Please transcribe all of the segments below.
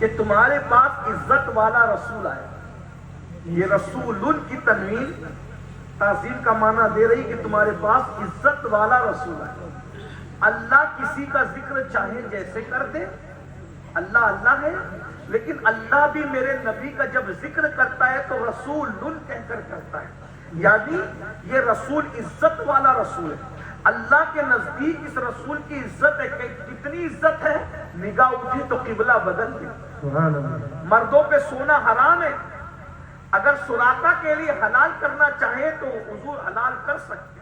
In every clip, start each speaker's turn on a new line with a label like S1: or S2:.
S1: کہ تمہارے پاس عزت والا رسول آئے. یہ رسول کی تنوین تعظیم کا معنی دے رہی کہ تمہارے پاس عزت والا رسول آئے. اللہ کسی کا ذکر چاہے جیسے کر دے، اللہ اللہ ہے، لیکن اللہ بھی میرے نبی کا جب ذکر کرتا ہے تو رسول کہہ کر کرتا ہے. یعنی یہ رسول عزت والا رسول ہے. اللہ کے نزدیک اس رسول کی عزت ہے. کتنی عزت ہے؟ نگاہ اٹھی تو قبلہ بدل گیا. مردوں پہ سونا حرام ہے. اگر سراقہ کے لیے حلال کرنا چاہے تو حضور حلال کر سکتے.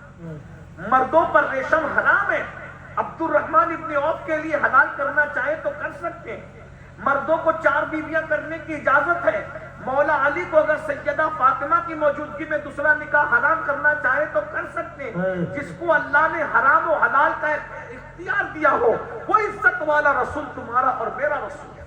S1: مردوں پر ریشم حرام ہے. عبد الرحمن ابن عوف کے لیے حلال کرنا چاہے تو کر سکتے ہیں. مردوں کو 4 بیویاں کرنے کی اجازت ہے. مولا علی کو اگر سیدہ فاطمہ کی موجودگی میں دوسرا نکاح حرام کرنا چاہے تو کر سکتے ہیں. جس کو اللہ نے حرام و حلال کا اختیار دیا ہو وہ عزت والا رسول تمہارا اور میرا رسول ہے.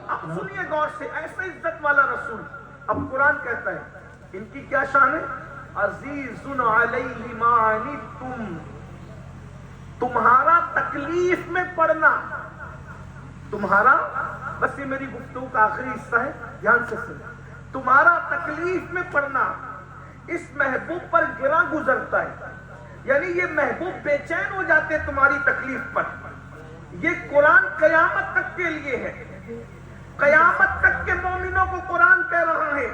S1: اب سنیے غور سے، ایسے عزت والا رسول. اب قرآن کہتا ہے ان کی کیا شان ہے؟ عزیز علیہ ما عنتم، تمہارا تکلیف میں پڑنا. تمہارا، بس یہ میری گفتگو کا آخری حصہ ہے، دھیان سے سنیں. تمہارا تکلیف میں پڑنا اس محبوب پر گرا گزرتا ہے. یعنی یہ محبوب بے چین ہو جاتے تمہاری تکلیف پر. یہ قرآن قیامت تک کے لیے ہے. قیامت تک کے مومنوں کو قرآن کہہ رہا ہے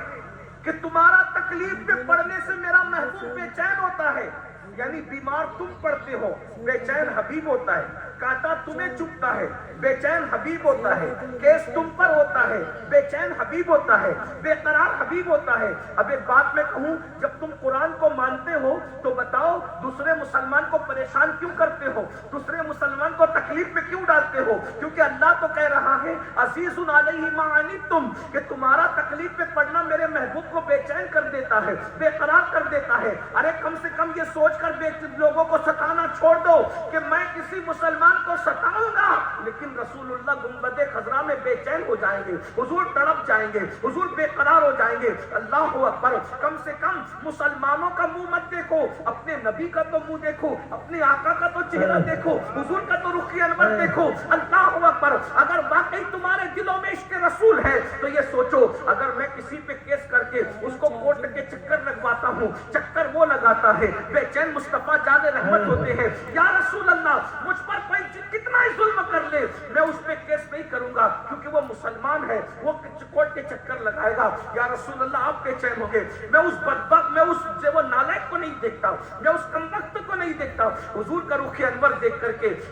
S1: کہ تمہارا تکلیف میں پڑنے سے میرا محبوب بے چین ہوتا ہے. یعنی بیمار تم پڑتے ہو، بے چین حبیب ہوتا ہے. کانٹا تمہیں چبھتا ہے، بے چین حبیب ہوتا ہے. کیس تم پر ہوتا ہے، بے چین حبیب ہوتا ہے، بے قرار حبیب ہوتا ہے. اب ایک بات میں کہوں، جب تم قرآن کو مانتے ہو تو بتاؤ دوسرے مسلمان کو پریشان کیوں کرتے ہو؟ دوسرے مسلمان کو تکلیف میں کیوں ڈالتے ہو؟ کیونکہ اللہ تو کہہ رہا ہے عزیز علیہ ما عنتم، کہ تمہارا تکلیف میں پڑنا میرے محبوب کو بے چین کر دیتا ہے، بے قرار کر دیتا ہے. ارے کم سے کم یہ سوچ کر لوگوں کو ستانا چھوڑ دو کہ میں کسی مسلمان کو ستاؤں گا، لیکن رسول اللہ گنبد خضرا میں بے چین ہو جائیں گے، حضور تڑپ جائیں گے، حضور بے قرار ہو جائیں گے. اللہ اکبر. کم سے کم مسلمانوں کا منہ مت دیکھو، اپنے نبی کا تو منہ دیکھو، اپنے آقا کا تو چہرہ دیکھو، حضور کا تو رخ انور دیکھو. اللہ اکبر. اگر واقعی تمہارے دلوں میں عشق رسول ہے تو یہ سوچو، اگر میں کسی پہ کیس کر کے اس کو کورٹ کے چکر لگواتا ہوں، چکر وہ لگاتا ہے، بے چین مصطفیٰ جان رحمت ہوتے ہیں. یا رسول اللہ مجھ پر کوئی کتنا ہی ظلم کر لے میں اس پہ کیس نہیں کروں گا کیونکہ وہ مسلمان ہے، وہ کورٹ کے چکر لگائے گا. یا رسول اللہ آپ بے چین ہو گے. میں اس بدبخت، میں اس وہ نالائق کو نہیں دیکھتا، میں اس کمبخت کو نہیں دیکھتا. حضور کا رخ انور دیکھ کر کے